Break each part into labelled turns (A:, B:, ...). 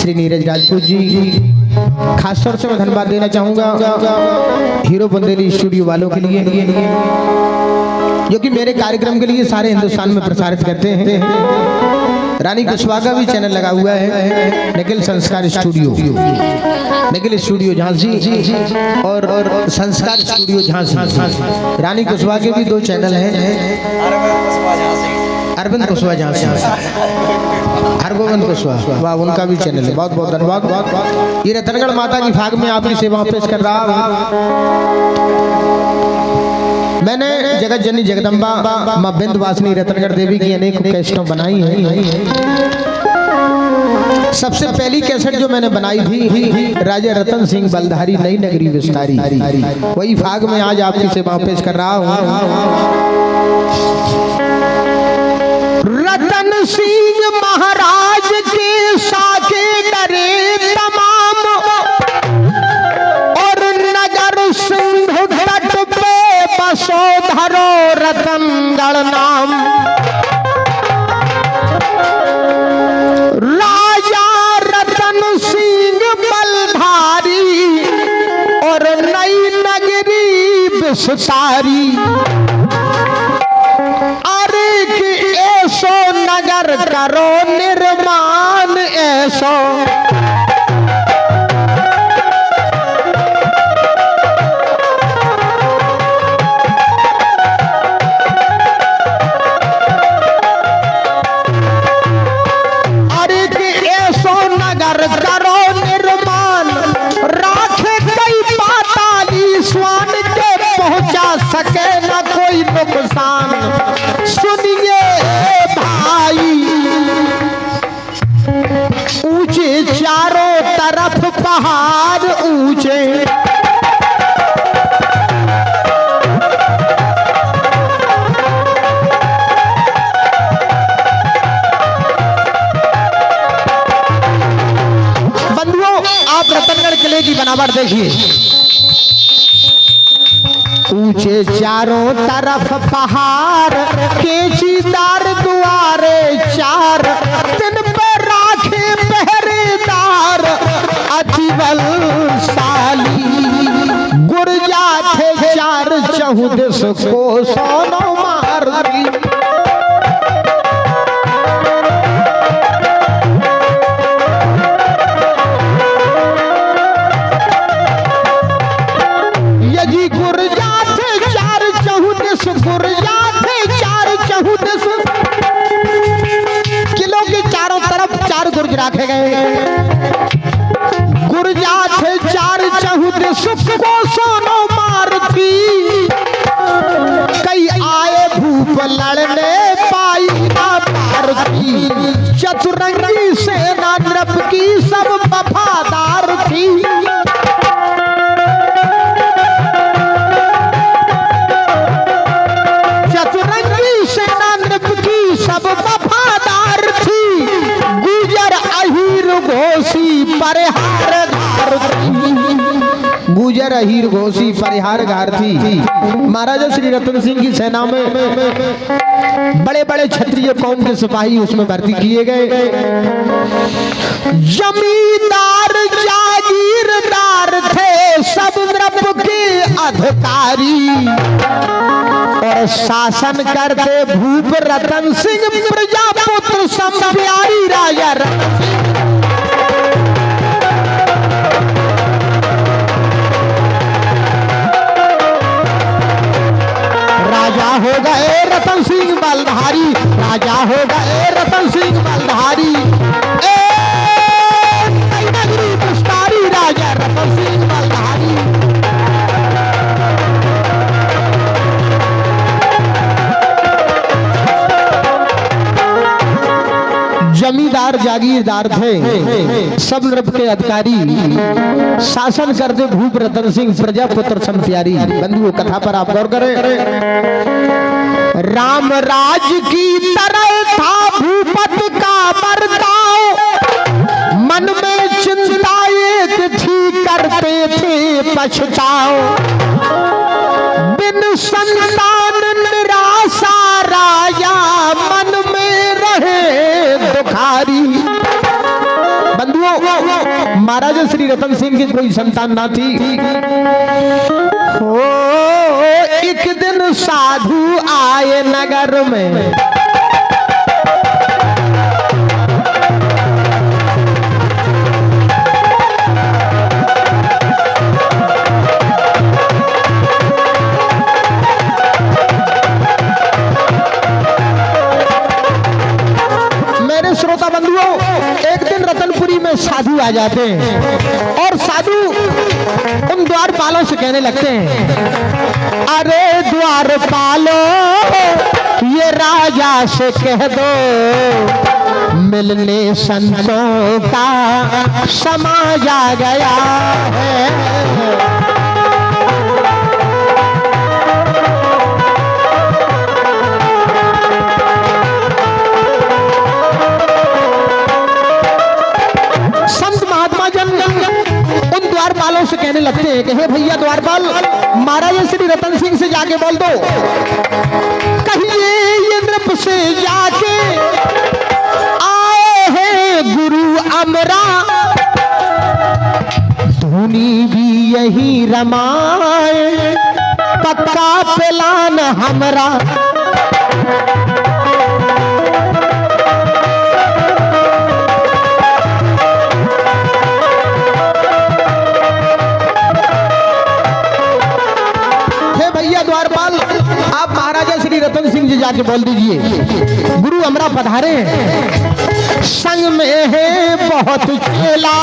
A: श्री नीरज राजपूत जी। खास तौर से मैं धन्यवाद देना चाहूँगा हीरो बुंदेली स्टूडियो वालों के लिए जो कि मेरे कार्यक्रम के लिए सारे हिंदुस्तान में प्रसारित करते हैं। रानी कुशवाहा का भी चैनल लगा हुआ है, निखिल संस्कार स्टूडियो, निखिल स्टूडियो झांसी और संस्कार स्टूडियो झांसी। रानी कुशवाहा के भी 2 चैनल हैं, अरविंद कुशवाहा झांसी, हरगोविंद कुशवाहा, वाह उनका भी चैनल है। बहुत बहुत धन्यवाद। ये रतनगढ़ माता की फाग में आपकी सेवा पेश कर रहा हूँ। मैंने जगत जननी जगदम्बा मां विंध्यवासिनी रतनगढ़ देवी की अनेक कैसेटें बनाई हैं। सबसे पहली कैसेट जो मैंने बनाई थी राजा रतन सिंह बलधारी नई नगरी विस्तारी, वही भाग में आज आपकी सेवा पेश कर रहा हूँ। रतन सिंह महाराज के साके डरे तमाम और नगर सिंधु तट पे बसो धरो रतनगढ़ नाम। राजा रतन सिंह बलधारी और नई नगरी विस्तारी, अरे कि ऐसो नगर करो निर्माण ऐसो। सके न कोई नुकसान, सुनिए भाई ऊंचे चारों तरफ पहाड़ ऊंचे, बंधुओं आप रतनगढ़ किले की बनावट देखिए। ऊंचे चारों तरफ पहाड़ केचीदार दुआरे चार, दिन पर राखे पहरेदार अति बलशाली। गुर्जा थे 4 चहुदिस को सोनो मारती, किलों के चारों तरफ 4 गुर्ज रखे गए। गुर्जा थे 4 चहुदिस को सोनो मारती, कई आए भूप लड़ने पाई ना पारती। चतुरंगी सेना नृप की सब वफादार थी, सब वफादार थी। गुजर अहीर घोषी परिहार घार थी, गुजर अहीर घोषी परिहार घार थी। महाराजा श्री रतन सिंह की सेना में बड़े बड़े क्षत्रिय कौम के सिपाही उसमें भर्ती किए गए। जमींदार जागीरदार थे सब नृप के अधिकारी, और शासन करते भूप रतन सिंह प्रजापुत्र समप्यारी राजा रतन सिंह। राजा हो गए रतन सिंह बलधारी, राजा हो गए रतन सिंह बलधारी, नई नगरी विस्तारी राजा रतन सिंह बलधारी। जमींदार जागीरदार थे सब नृप के अधिकारी, शासन करते भूप रतन सिंह प्रजापुत्र समप्यारी। बंधुओं कथा पर आप गौर करें। राम राज की तरह था भूपत का बर्ताव, मन में चिंता एक थी करते थे पछताओ। बिन संतान निराशा राजा मन में रहे दुखारी। बंधुओं, महाराजा श्री रतन सिंह की कोई संतान ना थी। ओ एक दिन साधु आए नगर में, श्रोता बंधुओं, एक दिन रतनपुरी में साधु आ जाते हैं और साधु उन द्वारपालों से कहने लगते हैं, अरे द्वारपालों, ये राजा से कह दो मिलने संतों का समाज आ गया है। द्वारपालों से कहने लगते हैं कि हे भैया द्वारपाल, महाराजा श्री रतन सिंह से जाके बोल दो, कहिए ये नृप से जाके आए हैं गुरु अमरा, धुनी भी यही रमाए, पक्का प्लान हमरा। द्वारपाल, आप महाराजा श्री रतन सिंह जी जाके बोल दीजिए, गुरु हमरा पधारे हैं, संग में है बहुत चेला,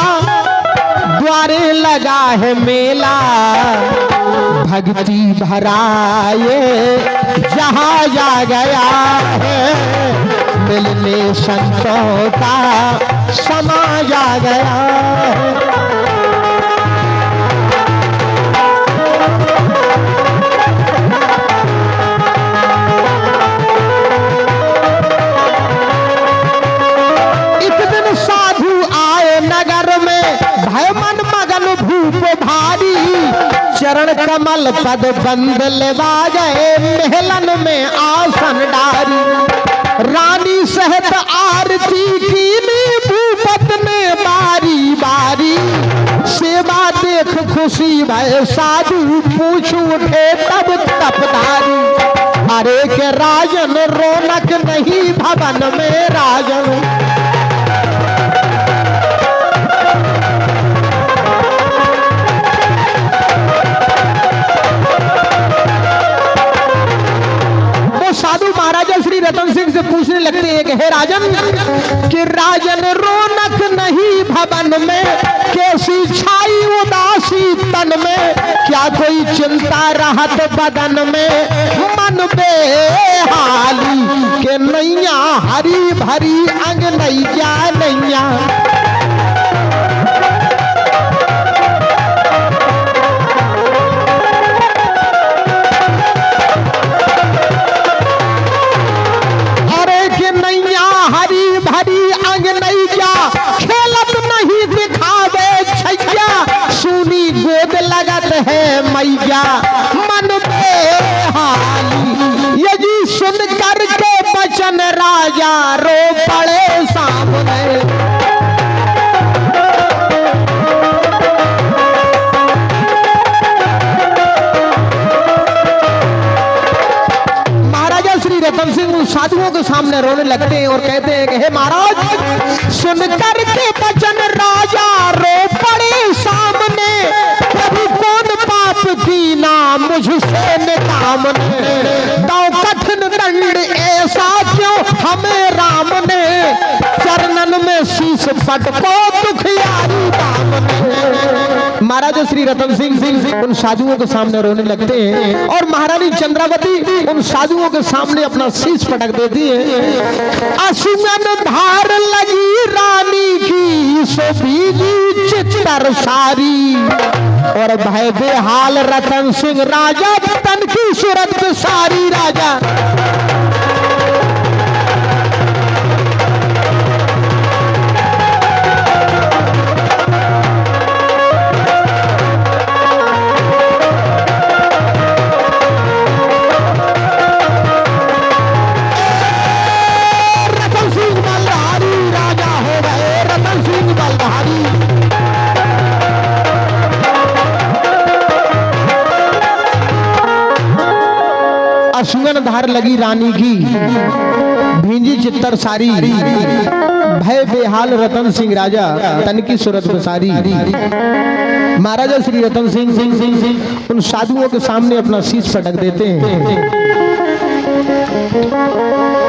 A: द्वारे लगा है मेला, भक्ति भराए जहाज आ गया है, मिलने संतों का समाज आ गया है। चरण कमल पद बंद लेवा गए, महलन में आसन डारी, रानी सहित आरती कीनी, भूपत ने बारी बारी, सेवा देख खुशी भय साधु, पूछ उठे तब तपदारी, अरे के राजन रौनक नहीं भवन में राजन। साधु महाराजा श्री रतन सिंह से पूछने लगते हैं कि हे राजन, कि राजन रौनक नहीं भवन में, कैसी छाई उदासी तन में, क्या कोई चिंता राहत बदन में, मन बेहाली के नैया हरी भरी अंग नैया नैया। है मैया मन बेहाली, यदि सुन कर के बचन राजा रो पड़े सामने। महाराजा श्री रतन सिंह उन साधुओं के सामने रोने लगते हैं और कहते हैं कि हे महाराज, सुन कर के बचन राजा रो पड़े सामने, की नाम मुझसे निकाम ने, दाव कठिन दंड ऐसा क्यों हमें राम ने, चरणन में शीश पटको दुखियारी दाम ने। महाराजा श्री रतन सिंह उन साधुओं के सामने रोने लगते हैं और महारानी चंद्रावती उन साधुओं के सामने अपना शीश पटक देती है। असुमन धार लगी रानी की, सो बीजी चित्तर सारी, और भय बेहाल रतन सिंह राजा, तन की सूरत सारी राजा। रतन सिंह बलधारी राजा हो गए, रतन सिंह बलधारी। धार लगी रानी की, भींजी चित्तर सारी, भय बेहाल रतन सिंह राजा, तन की सूरत बसारी। महाराजा श्री रतन सिंह उन साधुओं के सामने अपना शीश पटक देते हैं।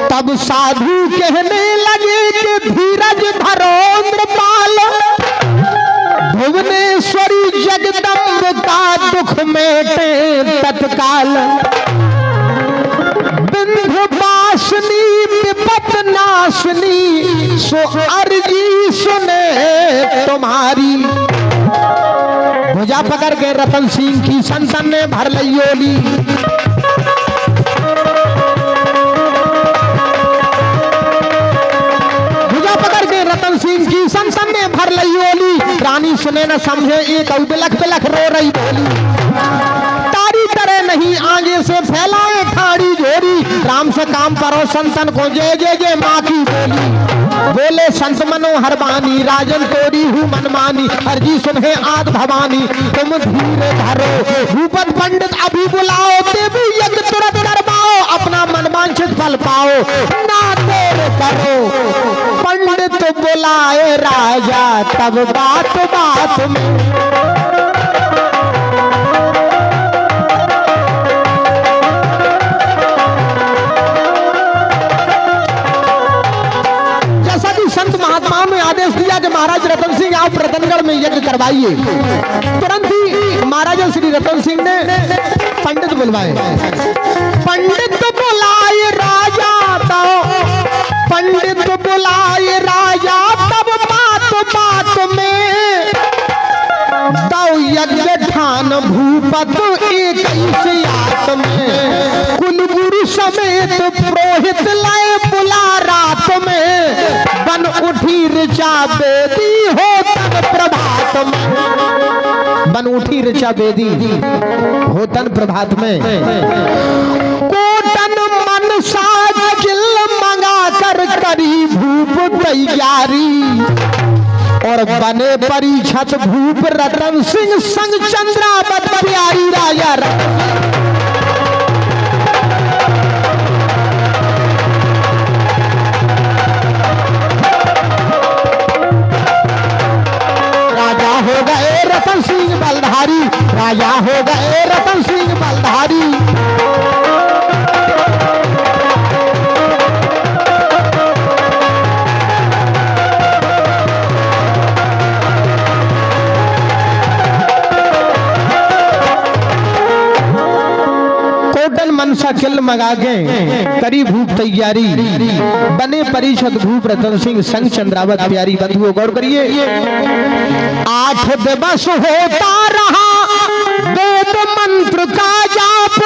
A: तब साधु कहने लगे कि धीरज धरो नृपाल, भुवनेश्वरी जगदम्ब का दुख मेटे तत्काल। विंध्यवासिनी विपत नाशनी, सो अर्जी सुने तुम्हारी। भुजा पकड़ के रतन सिंह की संतन ने भर लई ओली। भुजा पकड़ के रतन सिंह की संतन ने भर लई ओली। रानी सुने न समझे एक बिलख बिलख रो रही बोली। तारी तरह नहीं आगे से फैलाए ठाड़ी झोरी, राम से काम करो संतन को जय जय जय माँ की बोली। बोले संत मनोहर बानी, राजन तोरी हूँ मनमानी, अर्जी सुने आद भवानी, तुम धीरे धरो। भूपत पंडित अभी बुलाओ, देवी यज्ञ तुरंत करवाओ, अपना मनवांछित फल पाओ, ना देर करो। पंडित बुलाए राजा, तब बात बात में आदेश दिया कि महाराज रतन सिंह आप रतनगढ़ में यज्ञ करवाइए। तुरंत ही महाराजा श्री रतन सिंह ने पंडित बुलवाए। पंडित बुलाए राजा, तो पंडित बुलाए राजा, तब बात बात में दो यज्ञ ठान भूपत एक में। कुलगुरु समेत पुरोहित लाए बुला रात में, बन उठी ऋचा बेदी हो तन प्रभात में। बन उठी ऋचा बेदी हो तन प्रभात में। कोटन मन साज किल मंगा कर करी भूप तैयारी, और बने परीक्षत भूप रतन सिंह संग चंद्रावत प्यारी राजा। राजा हो गए रतन सिंह बलधारी, राजा हो गए रतन सिंह बलधारी। मनसा किल मगा के करी भूप तैयारी, बने परिषद भूप रतन सिंह संग चंद्रावत प्यारी। बंधुओं गौर करिए, 8 दिवस होता रहा वेद मंत्र का जाप,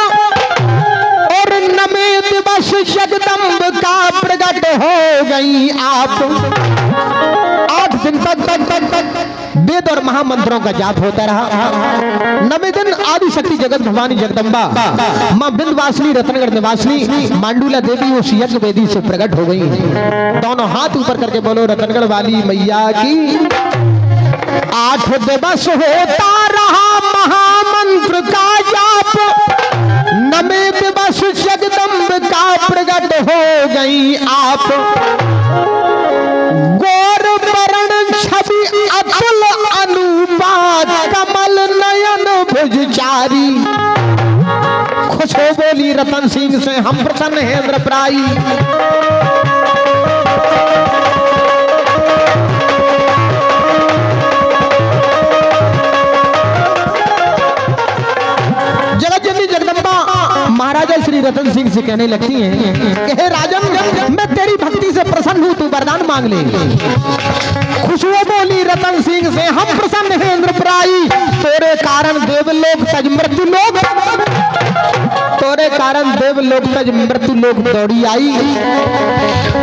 A: और 9वें दिवस जगदम्ब का प्रकट हो गई आप। 8 दिन तक वेद और महामंत्रों का जाप होता रहा। 9वें दिन आदि शक्ति जगत भवानी जगदम्बा मां विंध्यवासिनी रत्नगढ़ निवासिनी मांडूला देवी उस यज्ञ वेदी से प्रकट हो गई। दोनों हाथ ऊपर करके बोलो रत्नगढ़ वाली मैया की। 8 दिवस होता रहा महामंत्र का जाप, 9वें दिवस जगदम्ब का प्रकट हो गई आप। गौर वरण छवि अतुल अनुपा, कमल नयन भुजचारी। खुश हो बोली रतन सिंह से हम प्रसन्न हैं इंद्रप्राई। जगत जननी जगदम्बा महाराजा श्री रतन सिंह से कहने लगती हैं कि हे राजन, मैं तेरी भक्ति से प्रसन्न हूं, तू वरदान मांग ले। खुशबू बोली रतन सिंह से हम प्रसन्न हैं इंद्रप्राई, तेरे कारण देवलोक तज मृत्यु लोक, तेरे कारण देवलोक तज मृत्यु लोक दौड़ी आई।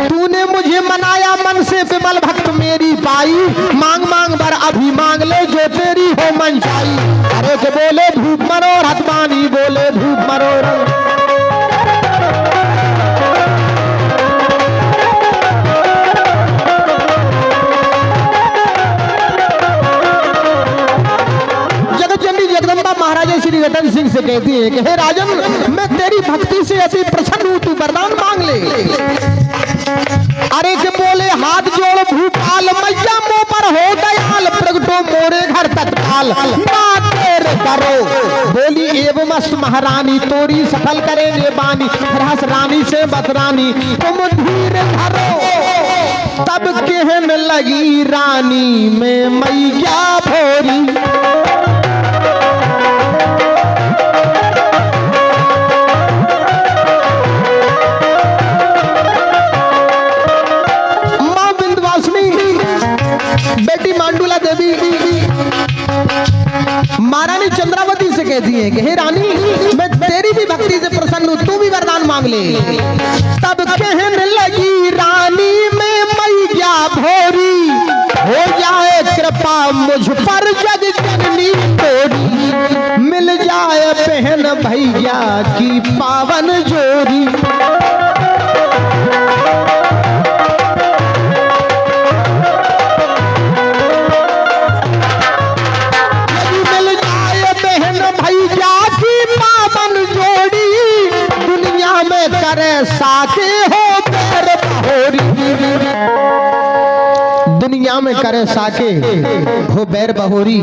A: तूने मुझे मनाया मन से विमल भक्त मेरी पाई, मांग मांग बर अभी मांग ले जो तेरी हो मनसाई। अरे के बोले धूप मनोरथ बानी, बोले धूप मनोरथ। महाराजा श्री रतन सिंह से कहती है कि हे राजन, मैं तेरी भक्ति से अति प्रसन्न हूँ, वरदान मांग ले। अरे के बोले हाथ जोड़ भूपाल मैया मुंह पर हो दयाल प्रगटो मोरे घर तत्काल देर करो। बोली एवं मस्त महारानी तोरी सफल करे ने बानी रहस रानी से बतरानी तुम धीर धरो। तब कहने लगी रानी में मैया भोरी बेटी मांडूला देवी महारानी चंद्रावती से कहती है कि हे रानी मैं तेरी भी भक्ति से प्रसन्न हूं, तू भी वरदान मांग ले। तब कहने लगी रानी में मैया भोरी हो जाए कृपा मुझ पर जग जननी तोरी मिल जाए बहन भैया की पावन जोरी। साके हो बैर बहोरी दुनिया में करे साके हो बैर बहोरी।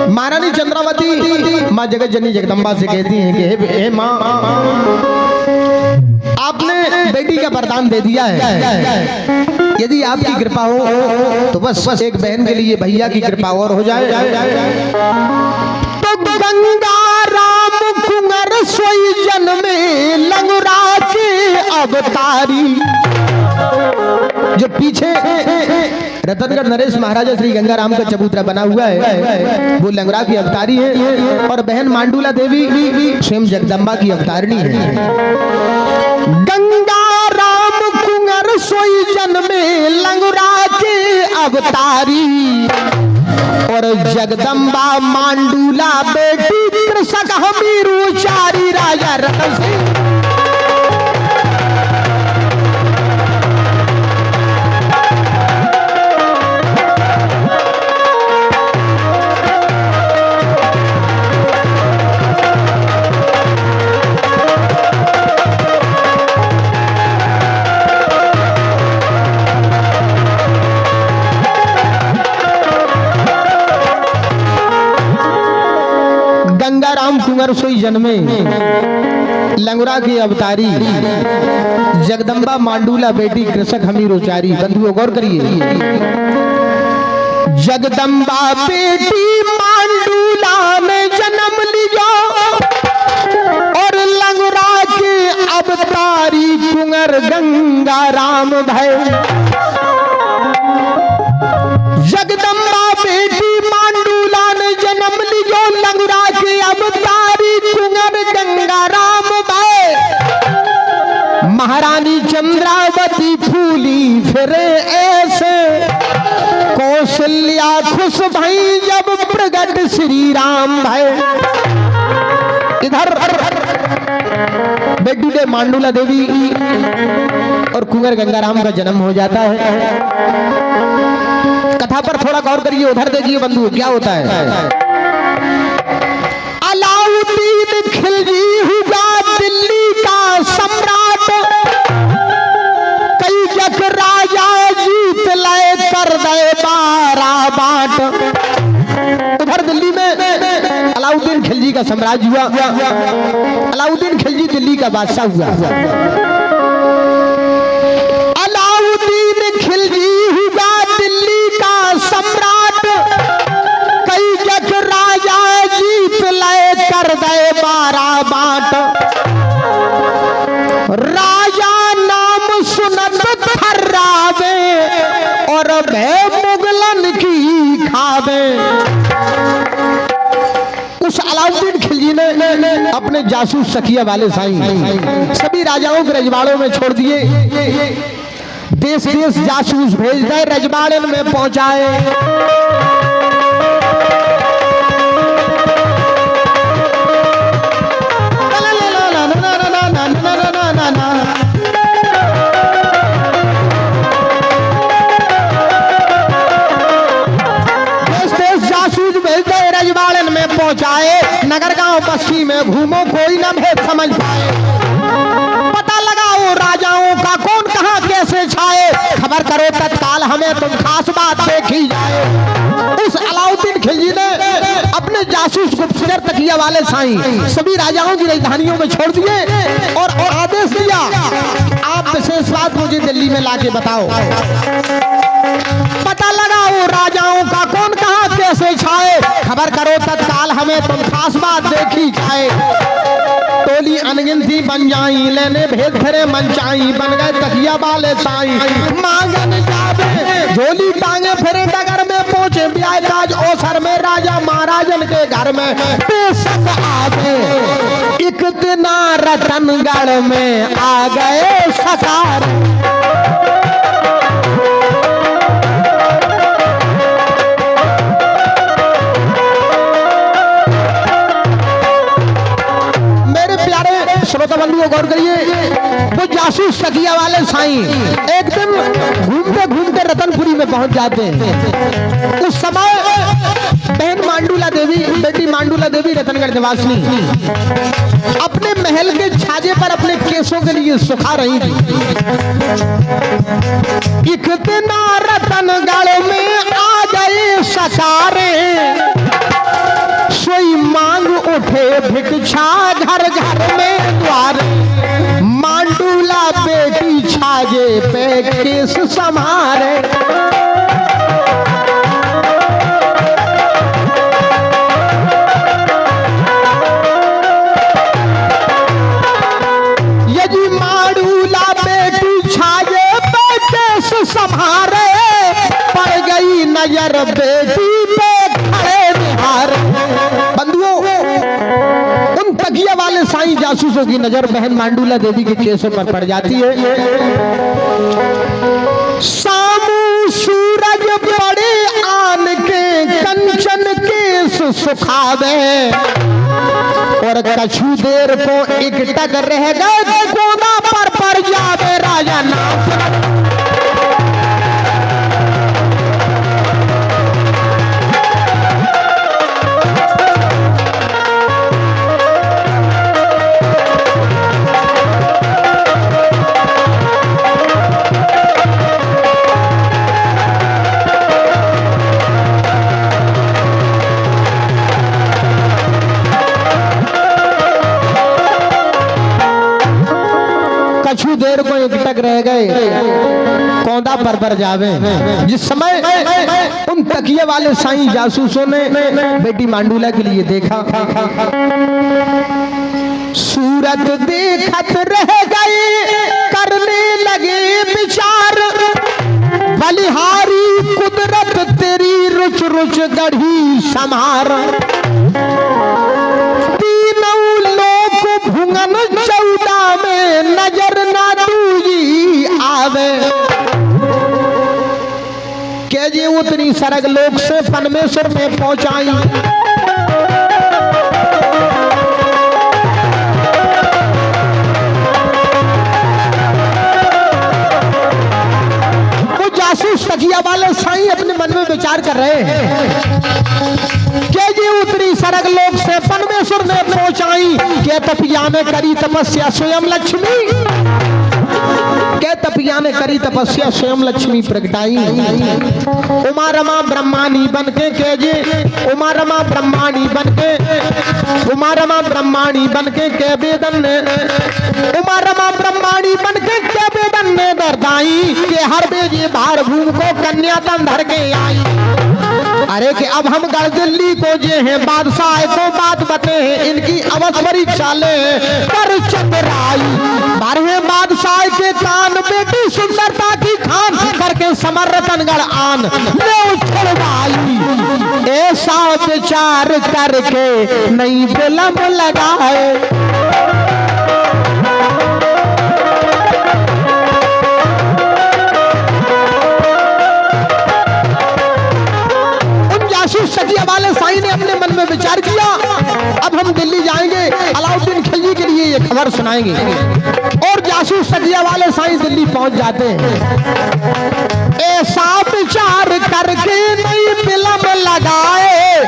A: महारानी चंद्रावती माँ जगत जननी जगदम्बा से कहती हैं कि हे माँ आपने बेटी का वरदान दे दिया है, यदि आपकी कृपा हो तो बस एक बहन के लिए भैया की कृपा और हो जाए तो गंगा राम कुंवर सोई जन्मे लंगुरा के अवतारी। जो पीछे रतनगढ़ नरेश महाराजा श्री गंगाराम का चबूतरा बना हुआ है वो लंगुरा की अवतारी है और बहन मांडूला देवी स्वयं जगदम्बा की अवतारिणी है। गंगा राम कुंवर सोई जन्मे लंगुरा के अवतारी और जगदम्बा मांडूला बेटी कृषक हमीरू चारी राजा रतन सिंह। गंगाराम कुंवर सोई जन्मे लंगुरा की अवतारी जगदम्बा मांडूला बेटी कृषक हमीर उचारी। बंधुओं गौर करिए जगदम्बा बेटी मांडूला में जन्म लिया और लंगुरा के अवतारी कुंवर गंगाराम भय। जगदम्बा बेटी मांडूला ने जन्म लियो लंगुरा के अवतारी कुंवर गंगाराम भय। महारानी चंद्रावती फूली फिरे ऐसे कौशल्या खुश भई जब प्रगट श्री राम भय। इधर बेटी ने मांडूला देवी और कुंवर गंगाराम का जन्म हो जाता है। कथा पर थोड़ा गौर करिए, उधर देखिए बंधु क्या होता है। अलाउद्दीन खिलजी हुआ दिल्ली का सम्राट कई जग राजा जीत लाए कर दे 12 बाट। उधर दिल्ली में अलाउद्दीन खिलजी का साम्राज्य हुआ। अलाउद्दीन खिलजी दिल्ली का बादशाह हुआ। अलाउद्दीन खिलजी हुआ दिल्ली का सम्राट कई जग राजा जीत लाए कर दे 12 बाट। राजा नाम सुनत थर्रावे और भय मुगलन की खावे। उस अलाउद्दीन खिलजी ने अपने जासूस सखिया वाले साईं सभी राजाओं के रजवाड़ों में छोड़ दिए। देश देश जासूस भेज दे रजवाड़न में पहुंचाए। रजवाड़न में पहुंचाए। नगर गांव बस्ती में घूमो कोई न भेद समझ पाए। हमें तुम खास बात देखी जाए। उस अलाउद्दीन खिलजी ने अपने जासूस गुप्तचर तकिया वाले साईं सभी राजाओं की राजधानियों में छोड़ दिए और आदेश दिया, आप विशेष बात मुझे दिल्ली में लाके बताओ, पता लगाओ राजाओं का कौन कहां कैसे छाए, खबर करो तत्काल हमें तुम खास बात देखी जाए। टोली अनगिनती बन जाई, लेने भेद फिरे मनचाई, बन गए तकिया वाले साईं मांगन जावे, झोली टांगे फिरे डगर में पहुंचे ब्याह काज ओसर में, राजा महाराजन के घर में बेशक आवे। एक दिन रतनगढ़ में आ गए सकार, श्रोता बंधुओं गौर करिए, वो जासूस तकिया वाले साईं एक दिन घूमते घूमते रतनपुरी में पहुंच जाते हैं। उस समय बहन मांडूला देवी, बेटी मांडूला देवी रतनगढ़ निवासिनी अपने महल के छाजे पर अपने केसों के लिए सुखा रही थी। एक दिन रतनगढ़ में आ गए ससारे, सोई मांग उठे भिक्षा घर घर में द्वार, मांडूला बेटी छाजे पे केस संभारे। यदि मांडूला बेटी छाजे पे केस संभारे, पड़ गई नजर बेटी पे खड़े निहार। बंधुओं, उन तकिया वाले साईं जासूसों की नजर बहन मांडूला देवी के केसों पर पड़ जाती है। सामू सूरज पड़े आन के कंचन केस सुखावे, और कछु देर को एक टक रह गए गोदा पर पड़ जावे राजा नाम। कुछ देर को एकटक रह गए कौंदा पर जावे। जिस समय उन तकिए वाले साईं जासूसों ने बेटी मांडूला के लिए देखा, सूरत देखत रह गए करने लगे विचार, बलिहारी कुदरत तेरी रुच रुच गढ़ी समार। तीनों लोग भुंगन चौदा में नजर ना दूजी आवे, के जे उतनी सरग लोक से परमेश्वर में पहुंचाई। वो जासूस तकिया वाले साईं अपने मन में विचार कर रहे हैं, के जी उतरी सरग लोक से परमेश्वर ने पहुंचाई, के तपिया में करी तपस्या स्वयं लक्ष्मी, के तपिया ने करी तपस्या स्वयं लक्ष्मी प्रगटाई। उमा रमा ब्रह्माणी बनके के जे उमा रमा ब्रह्माणी बनके, उमा रमा ब्रह्माणी बनके के वेदन ने, उमा रमा ब्रह्माणी बनके के वेदन ने दरदाई, के हर बेजे भार भूम को कन्या तन धर के आई। अरे कि अब हम गढ़ दिल्ली को जे हैं बादशाह को बात बते हैं, इनकी अवश्य परीक्षा ले पर चतुराई। 12वें बादशाह के कान बेटी सुंदरता की खान, करके समर रतनगढ़ आन ले छुड़वाई। ऐसा विचार करके नहीं विलंब लगाए, सकिया वाले साईं ने अपने मन में विचार किया, अब हम दिल्ली जाएंगे, अलाउद्दीन खिलजी के लिए ये खबर सुनाएंगे। और जासूस सकिया वाले साईं दिल्ली पहुंच जाते हैं। ऐसा विचार करके नहीं विलंब लगाए,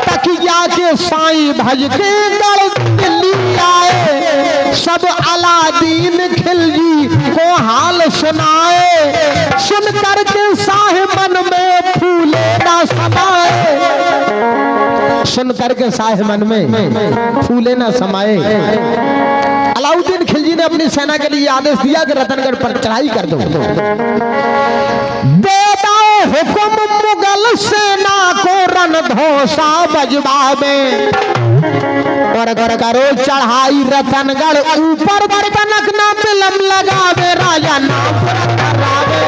A: तकिया के साईं भज के गढ़ दिल्ली आए। सब अलादीन खिलजी को हाल सुनाए, सुन करके साहिबन में फूले ना समाए, सुन करके साहिबन में फूले ना समाए। अलाउद्दीन खिलजी ने अपनी सेना के लिए आदेश दिया कि रतनगढ़ पर चढ़ाई कर दो। दे दो हुक्म मुगल सेना को रणघोषा बजवावे, और अगर करो चढ़ाई रतनगढ़ ऊपर तनक ना बिलम लगावे, राजा नाम करावे।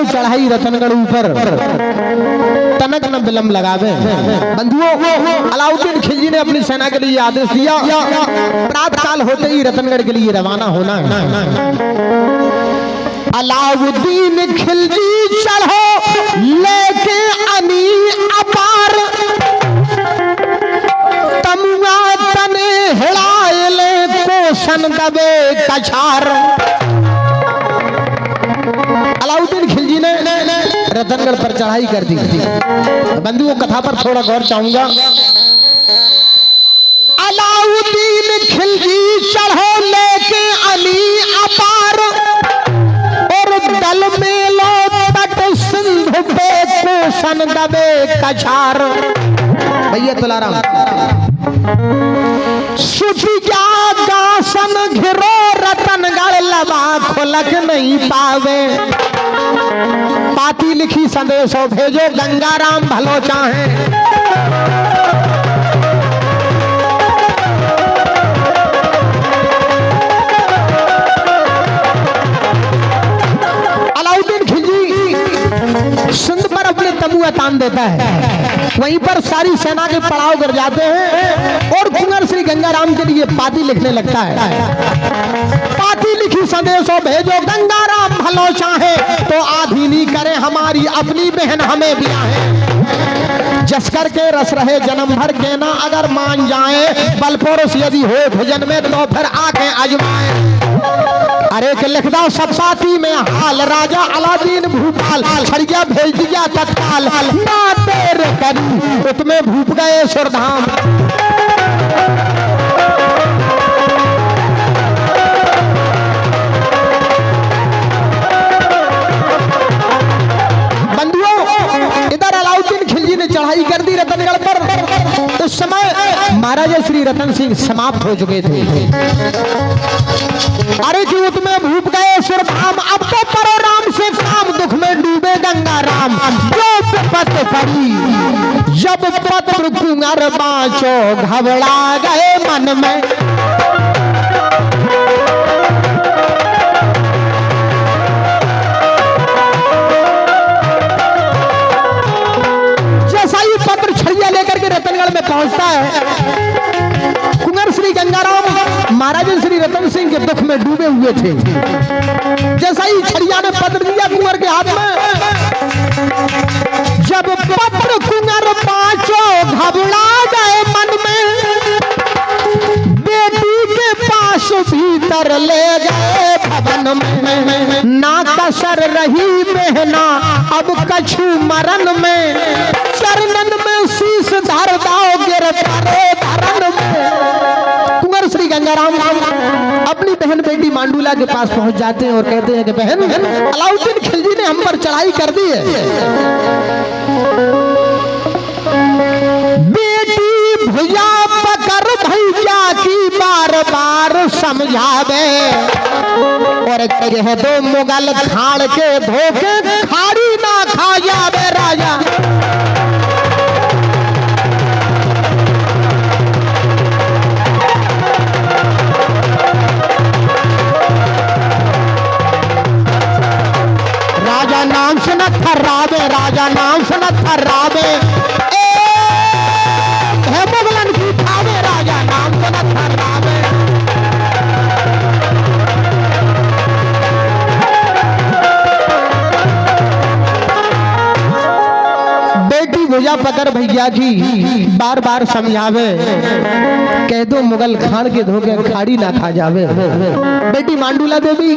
A: चढ़ाई रतनगढ़ ऊपर तनक न बिलम लगावे। बंधुओं, अलाउद्दीन खिलजी ने अपनी सेना के लिए आदेश दिया, प्रातः काल होते ही रतनगढ़ के लिए रवाना होना है। अलाउद्दीन खिलजी चढ़ो लेके अनी अपार, तमुआ तने हिलाए ले कोसन दबे कछार। अलाउद्दीन खिलजी ने रतनगढ़ पर चढ़ाई कर दी। बंधुओं, कथा पर थोड़ा गौर चाहूंगा। अलाउद्दीन खिलजी चढ़ो लेके अली अपार, और दल में लो तट सिंधु पे कोसन दबे कछार। भैया तुलाराम सुफिया गासन घिरो रतनगढ़ लबा खोलक नहीं पावे, पाती लिखी संदेशो भेजो गंगाराम भलो चाहे। अलाउद्दीन खिलजी सिंध पर अपने तमुआ तान देता है, वहीं पर सारी सेना के पड़ाव कर जाते हैं, और कुंवर श्री गंगाराम के लिए पाती लिखने लगता है। पाती लिखी संदेशो भेजो गंगाराम भलो चाहे, तो आधीनी करे हमारी अपनी बहन हमें ब्याहे। जस करके रस रहे जन्म भर के ना अगर मान जाए, बलपोरस यदि हो भजन में तो फिर आके आजमाए। अरे के लिख दो सब पाती में हाल, राजा अलादीन भूपाल छड़िया भेज दिया तत्काल, ना देर करी उसमें भूप गए सुरधाम। इधर अलाउद्दीन खिलजी ने चढ़ाई कर दी रतनगढ़ पर। उस समय महाराजा श्री रतन सिंह समाप्त हो चुके थे। अरे कि उसमें भूप गए सुरधाम, अब तो करो राम से काम, दुख में डूबे गंगाराम। जो पत पड़ी जब पत्र कुंवर बाँचो, घबरा गए मन में। रतनगढ़ में पहुंचता है, कुंवर श्री गंगाराम महाराजा श्री रतन सिंह के दुख में डूबे हुए थे। जैसा ही छड़िया ने पत्र दिया कुंवर के हाथ में, जब पत्र कुंवर पांचो घबरा गए मन में, बेटी के पास भीतर ले गए भवन में। ना कसर रही बहना अब कछु मरण में, चरणन में शीश धर दाओ गिरफ्तारे धरन में। कुंवर श्री गंगाराम अपनी बहन बेटी मांडूला के पास पहुंच जाते हैं और कहते हैं कि बहन, अलाउद्दीन खिलजी ने हम पर चढ़ाई कर दी है। बेटी भुजा पकड़ भैया की बार बार समझावे, और कहे दो मुगल खाड़ के धोखे खाड़ी ना खा जावे राजा। राजा नाम से न थर्रावे, राजा नाम से न थर्रावे, मुगलन की खावे, राजा नाम से न थर्रावे। बेटा पकड़ भैया की बार बार समझावे, कह दो मुगल खान के धोखे खाड़ी ना खा जावे। बेटी मांडूला देवी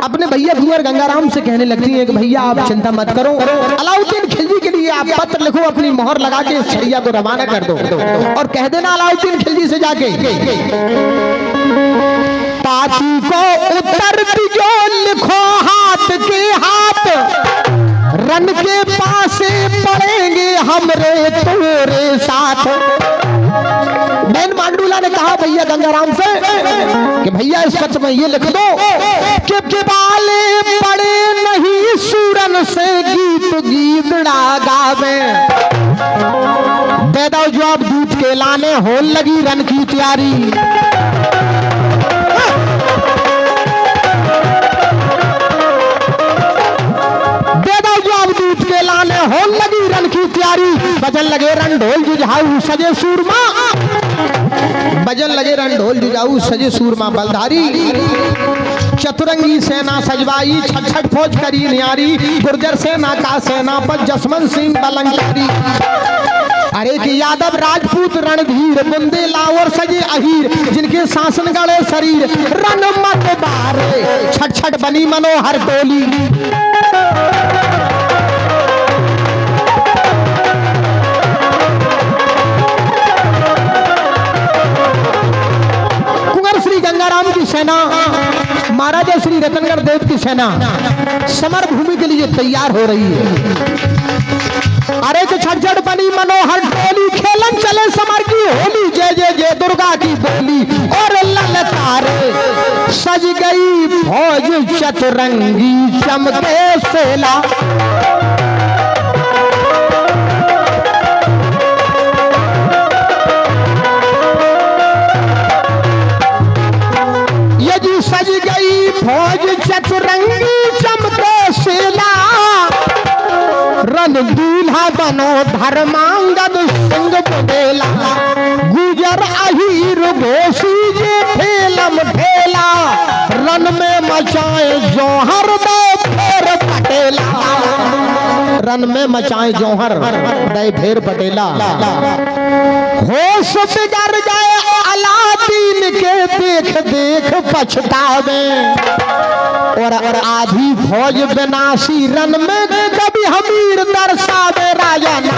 A: अपने भैया कुंवर गंगाराम से कहने लगती है कि भैया आप चिंता मत करो, अलाउद्दीन खिलजी के लिए आप पत्र लिखो, अपनी मोहर लगा के इस छड़िया को रवाना कर दो और कह देना अलाउद्दीन खिलजी से जाके पाती को उत्तर दियो लिखो हाथ के हाथ, रन के पासे पड़ेंगे हमरे तोरे साथ। बहन मांडूला ने कहा भैया गंगाराम से कि भैया इस पत्र में ये लिख दो कि बाले पड़े नहीं सूरन से गीत गीतड़ा गावे। दे दो जवाब दूध के लाने होल लगी रन की तैयारी। लाने होल लगी रन की तैयारी, बजन लगे रन ढोल जुझाऊ सजे सूरमा, बजन लगे रन ढोल जुझाऊ सजे सूरमा बलधारी। चतुरंगी सेना सजवाई छठ छठ फौज करी न्यारी, गुर्जर सेना का सेनापति जसवंत सिंह बलंगियारी। अरे कि यादव राजपूत रणधीर बुंदे लावर सजे अहीर, जिनके शासन गड़े शरीर रन मत बारे, छठ छठ बनी मनोहर टोली। गंगाराम की सेना महाराजा श्री रतनगढ़ देव की सेना समर भूमि के लिए तैयार हो रही है। अरे तो छठझट बनी मनोहर टोली, खेलन चले समर की होली, जय जय जय दुर्गा की बोली और ललकारे सज गई फौज चतुरंगी चमके सेला। सज गई फौज चतुरंगी चमके सेला, रन दूल्हा बनो धर्मांगद सिंह बदेला, गुजर अहीर घोसी जे ठेलम ठेला, रन में मचाए जौहर दे फेर पटेला, रन में मचाए जौहर दे फेर पटेला। होश बिगड़ जाए अलादीन के देख देख पछतावे, और आधी फौज बेनासी रन में कभी हमीर दर्शावे राजा ना।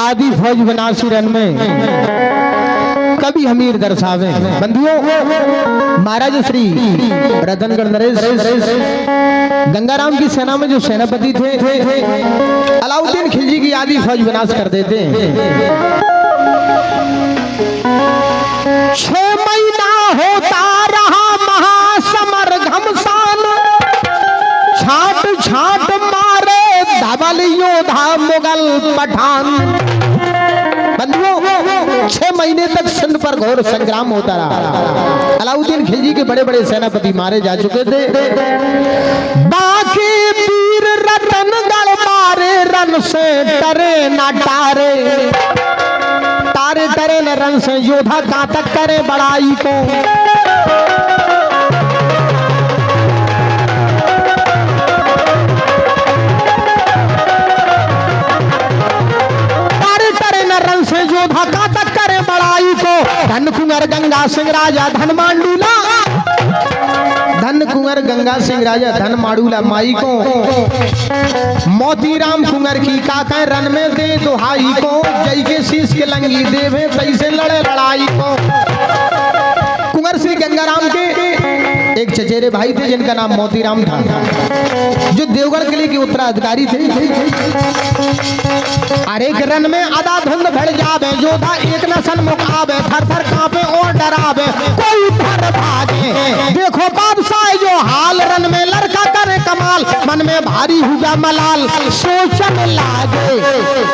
A: आदि फौज बनासी रन में कभी हमीर दर्शावे। बंधुओं महाराज श्री रतनगढ़ नरेश गंगाराम की सेना में जो सेनापति थे अलाउद्दीन खिलजी की आदि फौज विनाश कर देते हैं। 6 महीना होता रहा महासमर घमसान, छाट छाट मारे धवल योधा मुगल पठान। बंधुओं 6 महीने तक सिंध पर घोर संग्राम होता रहा। अलाउद्दीन खिलजी के बड़े बड़े सेनापति मारे जा चुके थे। बाकी वीर रतनगढ़ मारे रन से डरे न टारे, तारे डरे न रन से योद्धा घातक करे बड़ाई को। योद्धा घातक करे बड़ाई को। धन कुंवर गंगा सिंह राजा धन मांडूला, धन कुंवर गंगा सिंह राजा धन मांडूला माई को। मोतीराम कुंवर की काका रन में दे दुहाई को, जय के शीश के लंगी देवे तैसे लड़े लड़ाई को। कुंवर श्री गंगाराम के एक चचेरे भाई थे जिनका नाम मोतीराम था, जो देवगढ़ किले के उत्तराधिकारी थे। अरे रन में आधा धुंध भड़ जावे, योद्धा एक न सन्मुख आवे, थर थर कांपे और डरावे, कोई भर भागे। देखो बादशाह जो हाल, रन में लड़का करे कमाल, मन में में भारी हुआ मलाल सोचन लागे,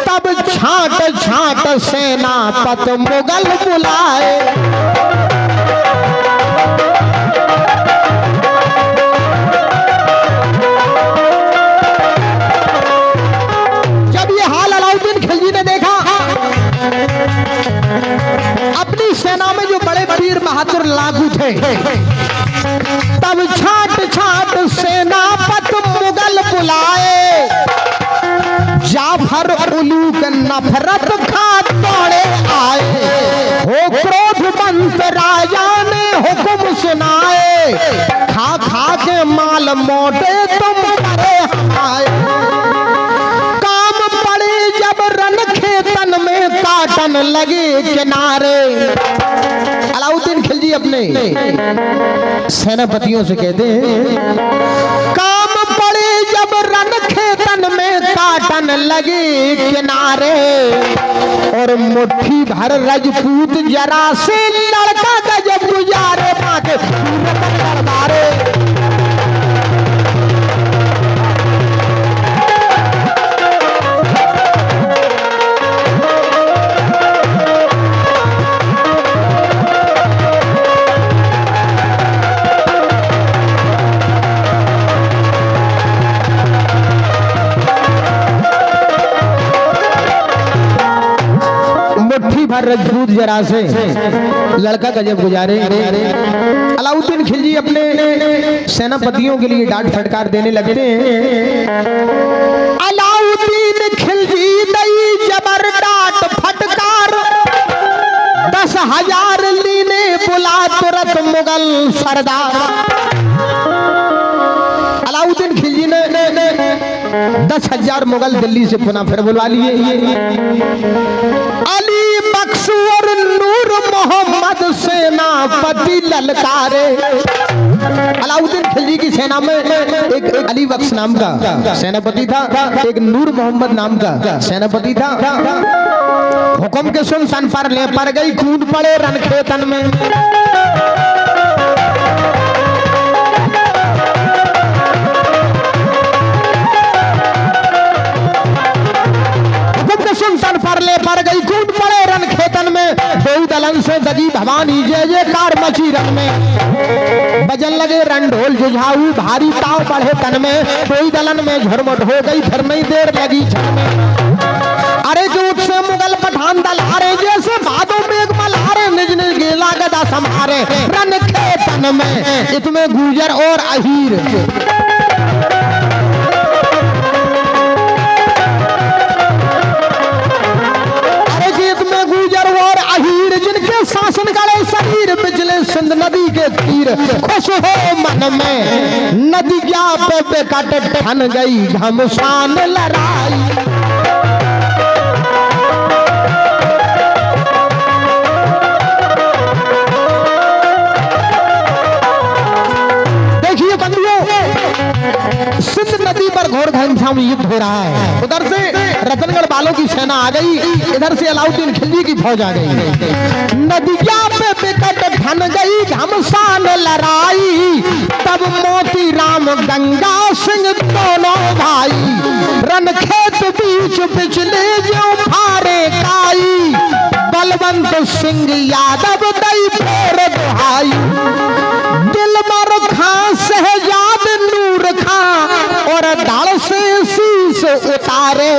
A: तब छाट छाट सेनापत मुगल बुलाए। जब ये हाल अलाउद्दीन खिलजी ने देखा, अपनी सेना में जो बड़े वीर बहादुर लागू थे, तब छाट छाट सेनापत मुगल बुलाए। जाफर उलूक नफरत खा दौड़े आए, हो क्रोधवंत राजा ने हुक्म सुनाए, खा खा के माल मोटे तुम मरे आए। काम पड़े जब रन खेतन में काटन लगे किनारे। अलाउद्दीन खिलजी अपने सेनापतियों से कहते हैं, काम पड़े जब रन खेतन में काटन लगे किनारे, और मुट्ठी भर रजपूत जरा से लड़का गजब गुजारे, बाके दरबारे। भर रजपूत जरा से लड़का गजब गुजारे। अलाउद्दीन खिलजी अपने सेनापतियों के लिए डांट फटकार देने लगते हैं। अलाउद्दीन खिलजी दई जबर डांट फटकार, 10,000 लीने बुला तुरंत मुगल सरदार। अलाउद्दीन खिलजी ने 10,000 मुगल दिल्ली से पुनः फिर बुलवा लिए। अली बख्श और नूर मोहम्मद सेनापति ललकारे। अलाउद्दीन खिलजी की सेना में एक अली बख्श नाम का सेनापति था, एक नूर मोहम्मद नाम का सेनापति था। हुक्म के सुन सन पर ले पर गई, कूद पड़े रन खेतन में। सुन पर ले पर गई, कूद पड़े रन खेतन में। दो दलन से दगी भवानी, जय जयकार मची रन में। बजन लगे रन ढोल जुझाऊ, भारी ताव बढ़े तन में। दो दलन में झुरमुट हो गई, फिर नहीं देर लगी छन में। अरे जूट से मुगल पठान दल हारे, जैसे भादों मेघ मल्हारे। निज निज गेला गदा संहारे रन खेतन में, इसमें गुजर और अहीर। जिनके शासन काले शरीर पिछले सिंध नदी के तीर। खुश हो मन में नदिया पे बेकट ठन गई, घमसान लड़ाई। देखिए बंधुओं, सिंध नदी पर घोर घनश्याम युद्ध हो रहा है। उधर से रतनगढ़ वालों की सेना आ गई, इधर से अलाउद्दीन खिलजी की फौज आ गई। नदिया पे बिकट ठन गई, घमसान लड़ाई। तब मोती राम गंगा सिंह दोनों भाई, रन खेत बीच बिचले जो फारे काई। बलवंत सिंह यादव दई फेर दुहाई, दिलबर खां शहजाद नूर खां, और दाल से शीश उतारे।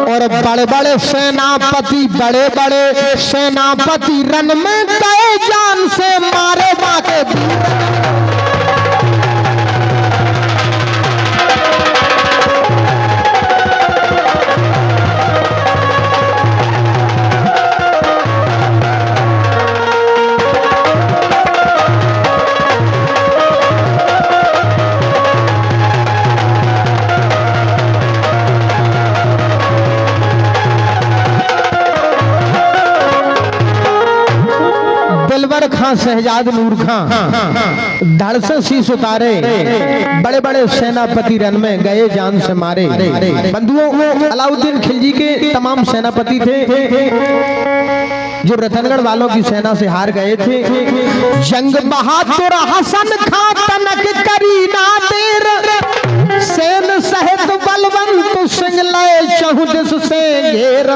A: और बड़े बड़े सेनापति, बड़े बड़े सेनापति रन में गए, जान से मारे बाके। दिलबर खां शहजाद नूर खां धड़ से शीश उतारे। बड़े बड़े सेनापति रन में गए, जान से मारे। बंधुओं, अलाउद्दीन खिलजी के तमाम सेनापति थे जो रतनगढ़ वालों की सेना से हार गए थे। जंग बहादुर हसन खां तनक करी ना देर, सेन सहित बलवंत सिंह लय चहु दिस से घेर,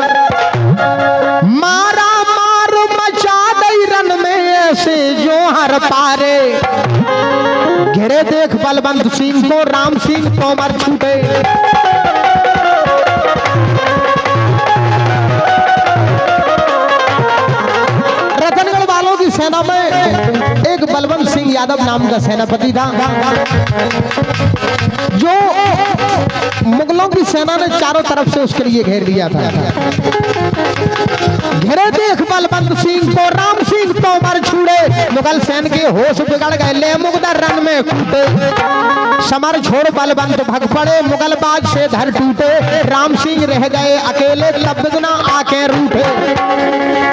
A: मारा मार मचा दई रन में ऐसे जो हर पारे, घेरे देख बलवंत सिंह को राम सिंह तोमर छूटे। रतनगढ़ वालों की सेना में एक बलवंत सिंह यादव नाम का सेनापति था, जो मुगलों की सेना ने चारों तरफ से उसके लिए घेर लिया था। घेरे देख बलवंत सिंह को राम सिंह तोमर छूटे, मुगल सैन के होश बिगड़ गए, ले मुगदर रन में कूटे, समर छोड़ बलवंत भग पड़े, मुगल बाज से धर टूटे, राम सिंह रह गए अकेले, तब बिगना आके रूठे।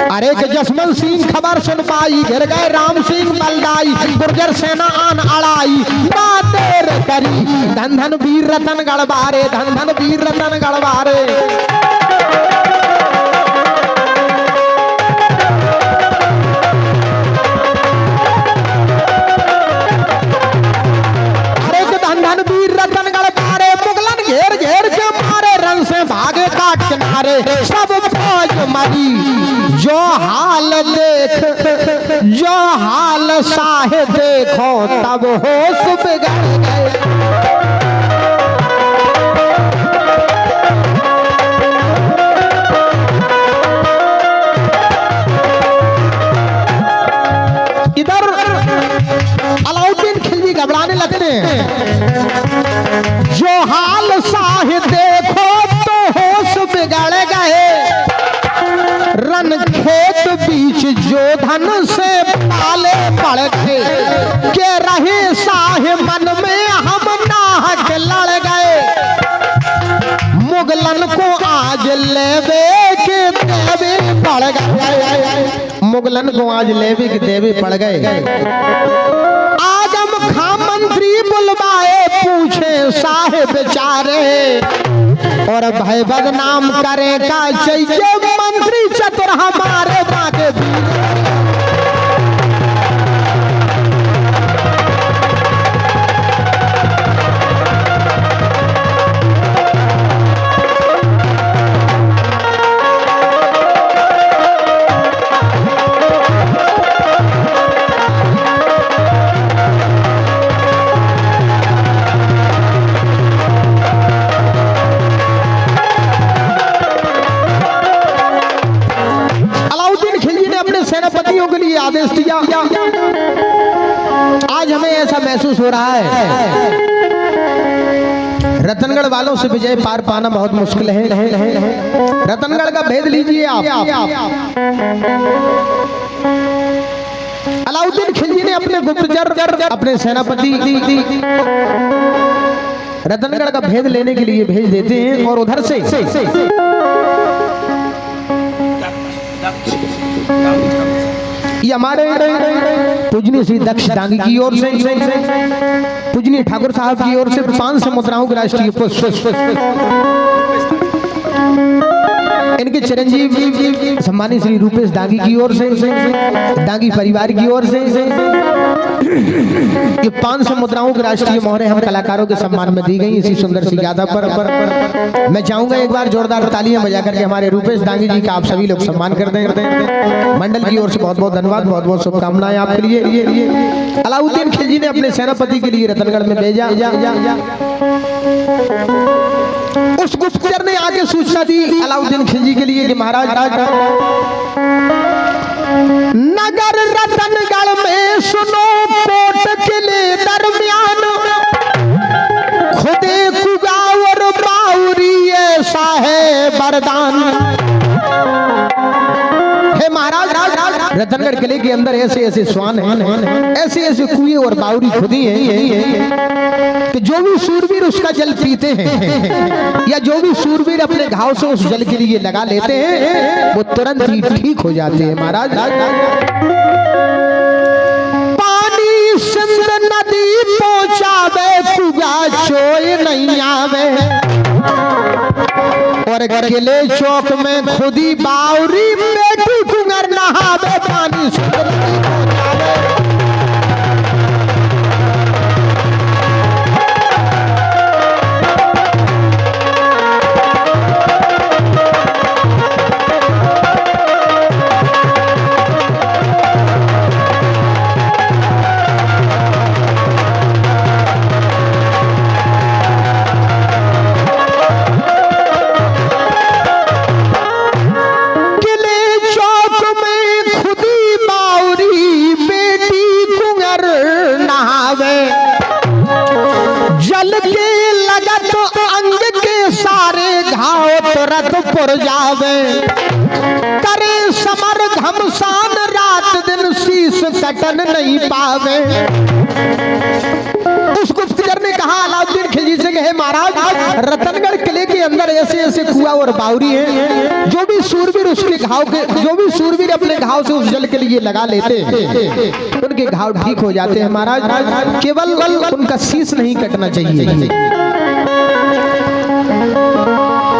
A: अरे के जसवंत सिंह खबर सुन पाई, घिर गए राम सिंह बलदाई, गुर्जर सेना आन अड़ाई, बातेर करी, धन धन वीर रतन गढ़वारे, धन धन वीर रतन गढ़वारे। अरे के धन धन वीर रतन गढ़वारे, मुगलन घेर घेर के मारे, रन से भागे काट किनारे, सब फौज मरी, जो हाल देख, जो हाल साहे देखो, तब होश बिगड़ गए। इधर अलाउद्दीन खिलजी घबराने लगते हैं, जो हाल साहे देखो तो होश बिगड़ गए, रन खेत बीच जो धन से पाले पड़ गए, के रहे साहे मन में हम नाहक लड़ गए, मुगलन को आज लेवे के देवे पड़ गए, मुगलन को आज लेवे के देवे पड़ गए। आजम खां मंत्री बुलवाए, पूछे साहेब बेचारे, और भय बदनाम करेगा चाहिए मंत्री चतुर हमारे बागे। सेनापतियों के लिए आदेश दिया, आज हमें ऐसा महसूस हो रहा है रतनगढ़ वालों से विजय पार पाना बहुत मुश्किल है। रतनगढ़ का भेद लीजिए आप। अलाउद्दीन खिलजी ने अपने गुप्तचर, अपने सेनापति रतनगढ़ का भेद लेने के लिए भेज देते हैं, और उधर से ये हमारे पूजनीय श्री दक्ष दांगी की ओर से, पूजनीय ठाकुर साहब की ओर से 500 मुद्राओं के राष्ट्रीय पुष्प, इनके चिरंजीव सम्मानित श्री रूपेश दांगी की ओर से, दांगी परिवार की ओर से ये 500 मुद्राओं के राष्ट्रीय मोहरें हम कलाकारों के सम्मान में दी गई इसी सुंदर सी यादा पर। मैं चाहूंगा एक बार जोरदार तालियां बजा करके हमारे रूपेश दांगी जी का आप सभी लोग सम्मान कर दें। मंडल की ओर से बहुत बहुत धन्यवाद, बहुत बहुत शुभकामनाएं आपके लिए। अलाउद्दीन खिलजी ने अपने सेनापति के लिए रतनगढ़ में भेजा, उस गुप्तचर ने आके सूचना दी अलाउद्दीन खिलजी के लिए कि महाराज नगर रतनगढ़ में सुनो कोट किले दरमियान खुदे कुगावर बाउरी ऐसा है वरदान। हे महाराज, रतनगढ़ किले के अंदर ऐसे ऐसे स्वान हैं, ऐसे ऐसे कुएं और बाउरी खुदी हैं कि जो भी सूरवीर उसका जल पीते हैं या जो भी सूरवीर अपने घाव से उस जल के लिए लगा लेते हैं वो तुरंत ही ठीक हो जाते हैं। महाराज पानी सिंध नदी पहुंचावे कुगा चोय नहीं आवे, और किले चौक में खुदी बाउरी बेटी कुंगर नहावे, पानी सिंध नदी पहुंचावे। पुर जावे, करे समर घमसान रात दिन शीश कटन नहीं पावे। उस गुप्तचर ने कहा अलाउद्दीन खिलजी से कि हे महाराज, रतनगढ़ किले के अंदर ऐसे ऐसे कुआं और बावरी हैं, जो भी सूरवीर उसके घाव के, जो भी सूरवीर अपने घाव से उस जल के लिए लगा लेते हैं उनके घाव ठीक हो जाते हैं महाराज, केवल उनका शीश नहीं कटना चाहिए।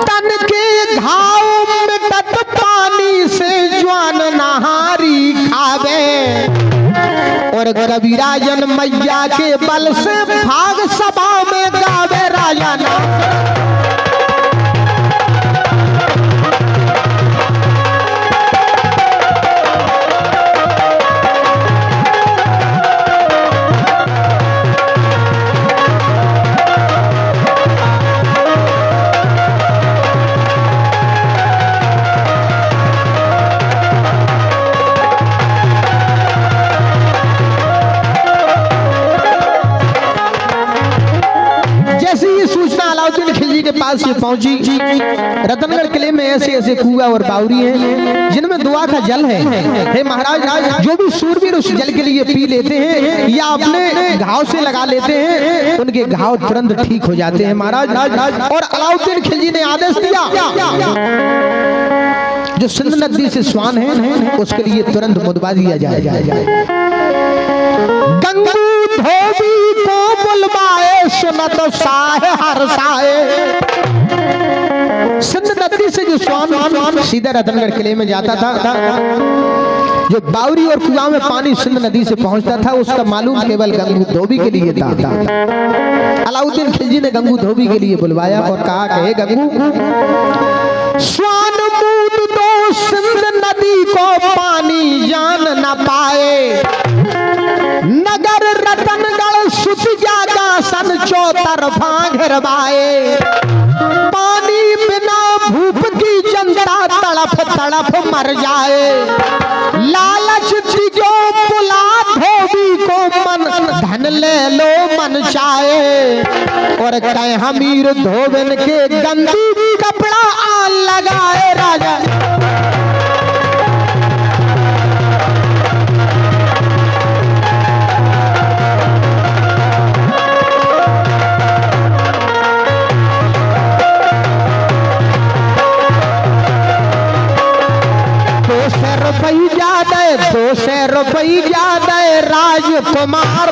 A: तन के घाव मिटत पानी से ज्वान नहारी खावे, और कविराजन मैया के बल से भाग सभा में गावे राजा ना। के पास ये पहुंची, रतनगढ़ किले में ऐसे ऐसे कुआं और बावरी हैं जिनमें दुआ का जल है। हे महाराज, जो भी सूरवीर उस जल के लिए पी लेते हैं या अपने घाव से लगा लेते हैं उनके घाव तुरंत ठीक हो जाते हैं महाराज। और अलाउद्दीन खिलजी ने आदेश दिया, जो सिंध नदी से स्वान है उसके लिए तुरंत मुदवा दिया जाए। गंगू धोबी को बुलवाए, सुनत साहे हर साहे। सिंध नदी से जो स्वान सीधा रतनगढ़ किले में जाता था, जो बावरी और कुआं में पानी सिंध नदी से पहुंचता था, उसका मालूम केवल गंगू धोबी के लिए था। अलाउद्दीन खिलजी ने गंगू धोबी के लिए बुलवाया और कहा कि हे गंगू, स्वान मूद दो सिंध नदी को पानी जान न पाए, नगर रतनगढ़ सुत जागा सन चौतरफा घेरवाए, पानी बिना भूख की जनता तड़प तड़प मर जाए, लालच दिजो बुला धोबी को मन धन ले लो मन चाहे, और कह हमीर धोबन के गंदी कपड़ा आन लगाए राजा। ₹200 राजकुमार,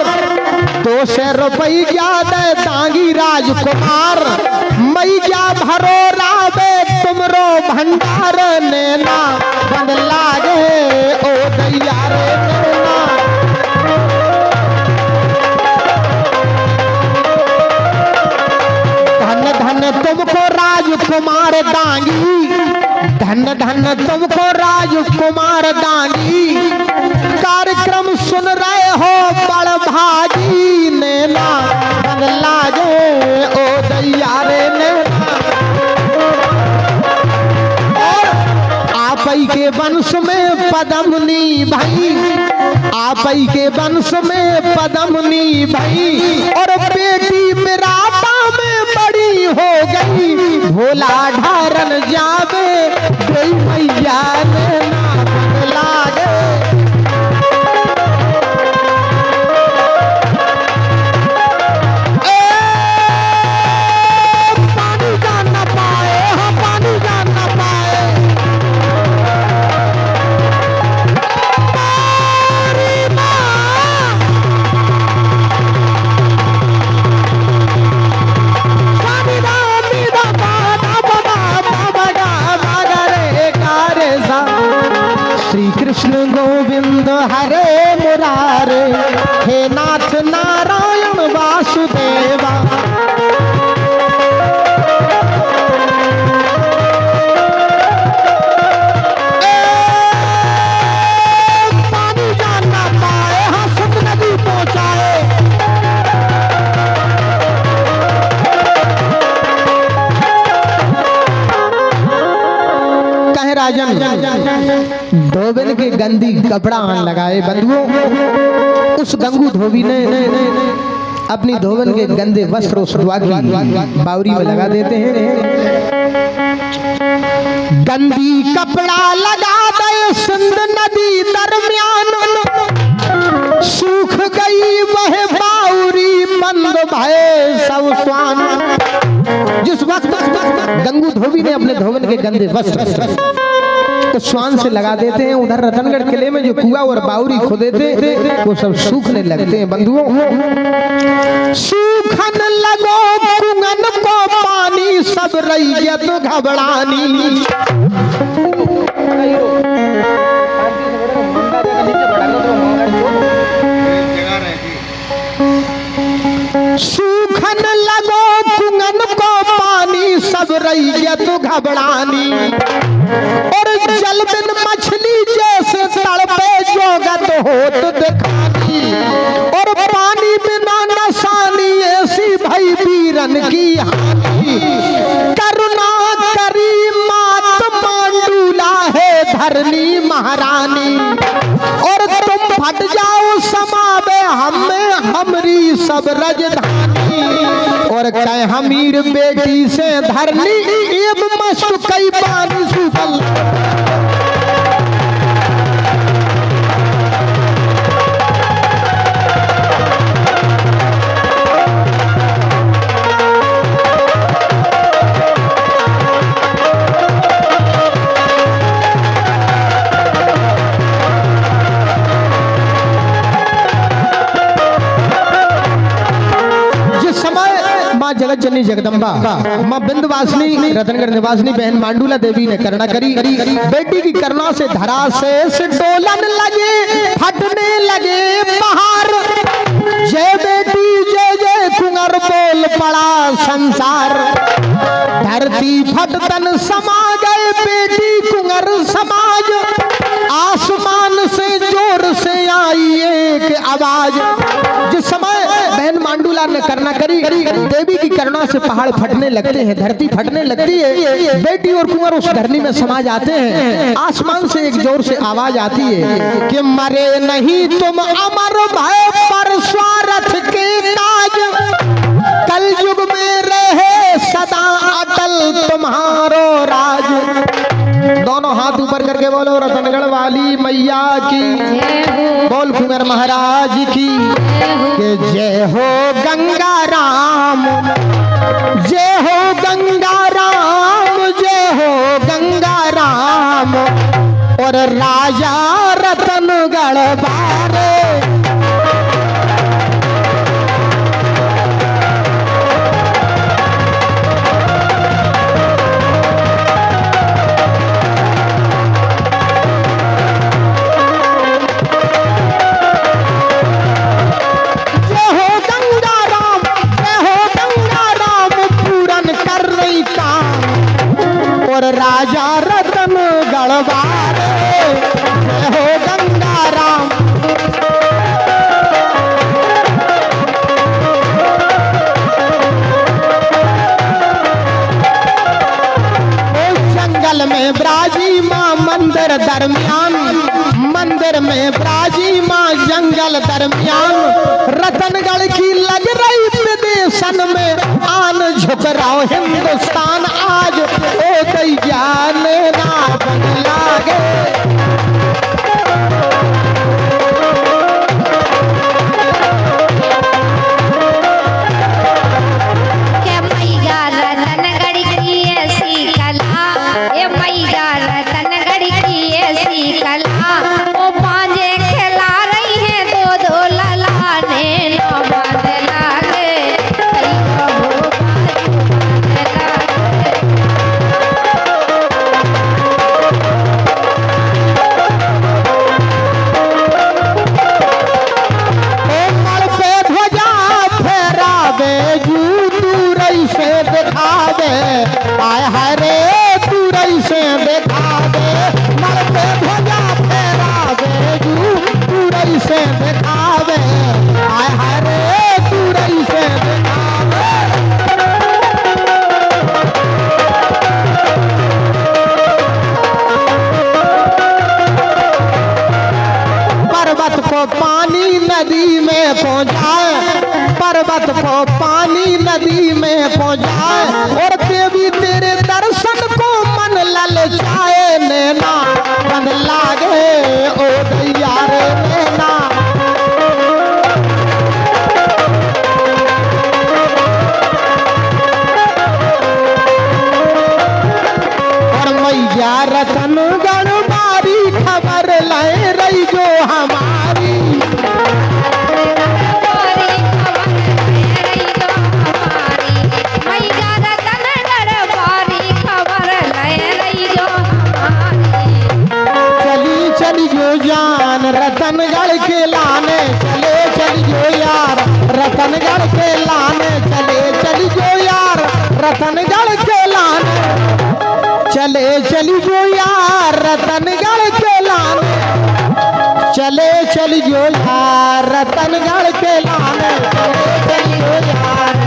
A: ₹200 दांगी राजकुमार, मैया भरो रावे तुमरो भंडार, नैना बन लागे ओ दैया रे नैना। धन धन तुमको राजकुमार दांगी, धन धन तुमको राजकुमार दांगी, कार्यक्रम सुन रहे हो बड़ भागी, नैना बन लागे ओ दैया रे नैना। और आपई के वंश में पदमनी भाई, आपई के वंश में पदमनी भाई, और बेटी बिराता में बड़ी हो गई, भोला ढारन जावे कोई मैया नैना बन लागे। कृष्ण गोविंद हरे मुरारे, हे नाथ नारायण वासुदेवा। पानी जान ना पाए, हाँ सिंध नदी पहुंचाए। कहे राजन, धोबन के गंदी कपड़ा आन लगाए बंधुओं। उस गंगू धोबी ने अपनी धोबन के गंदे वस्त्र उस बावरी में लगा देते हैं। गंदी कपड़ा लगा दे सिंध नदी दरमियान, सूख गई वह बाउरी बंद भय सब स्वान। जिस वक्त गंगू धोबी ने अपने धोबन के गंदे वस्त्र तो स्वान से लगा देते हैं, उधर रतनगढ़ किले में जो कुआ और बाउरी खोदे थे वो सब सूखने लगते हैं। बंधुओं, सूखन लगो कुंगन को पानी, सब रैयत घबरानी। सूखन लगो कुंगन को पानी, सब रैयत घबरानी। और जल बिन मछली जैसे तड़पे जोगत होत दिखानी। और पानी बिना नसानी ऐसी भई वीरन की हानि। करुणा करी मात मांडूला है धरनी महारानी। और तुम फट जाओ समावे हमें हमरी सब राजधानी। और कह हमीर बेटी से धरनी एब मस्त कई पानी सूखल। जगत जननी जगदम्बा मां बिंदवासिनी रतनगढ़ निवासिनी बहन मांडूला देवी ने करुणा करी। बेटी की करुणा से धरा से डोलन लगे, फटने लगे पहाड़। जय बेटी जय जय कुंवर बोल पड़ा संसार। धरती फटतन समा गए बेटी कुंवर समाज। आसमान से जोर से आई एक आवाज। जिस समय बहन मांडूला ने करुणा करी, देवी की करुणा से पहाड़ फटने लगते हैं, धरती फटने लगती है। बेटी और कुंवर उस धरनी में समा जाते हैं। आसमान से एक जोर से आवाज आती है कि मरे नहीं तुम अमर भय पर स्वार्थ के ताज। कल युग में रहे सदा अटल तुम्हारो राज। दोनों हाथ ऊपर करके बोलो रतनगढ़ वाली मैया की, बोल कुंवर महाराज की। कि जय हो गंगा राम, जय हो गंगा राम, जय हो गंगा राम। और राजा रतनगढ़ बारे राजा रतनगढ़ बारे। जय हो गंगा राम। जंगल में ब्राजी माँ मंदिर दरमियान, मंदिर में ब्राजी माँ जंगल दरमियान। रतनगढ़ की लग रही विदेशन में आन झुक रहा हिंदुस्तान आज। ओ ज्ञान ना बन लागे।
B: क्या मैया रतनगढ़ की ऐसी कला, ये मैया रतनगढ़ की ऐसी कला। वो पांजे खिला रही है दो दो ललाने ना बांध लागे।
A: पर्वत को पानी नदी में पहुंचाए, पर्वत को पानी नदी में पहुंचाए। और देवी तेरे दर्शन को मन ललचाए, नैना बंद लागे ओ दैया रे नैना। और मैया रतनगढ़ बारी खबर लाए रही जो हमारी, जान रतनगढ़ के लाने चले चलियो यार, रतनगढ़ के लाने चले चलियो यार, रतनगढ़ के लाने चले चलियो यार, रतनगढ़ के लाने चले चलियो यार, रतनगढ़ के लाने चले चलियो यार।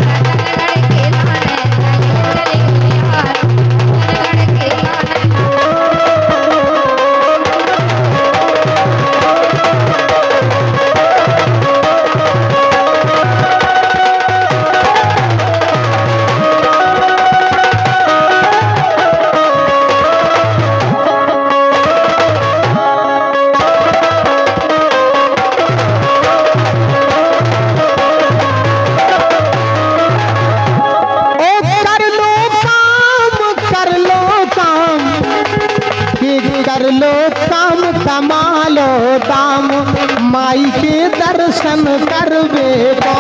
A: कर लो काम कमा लो दाम, माई के दर्शन करबे को।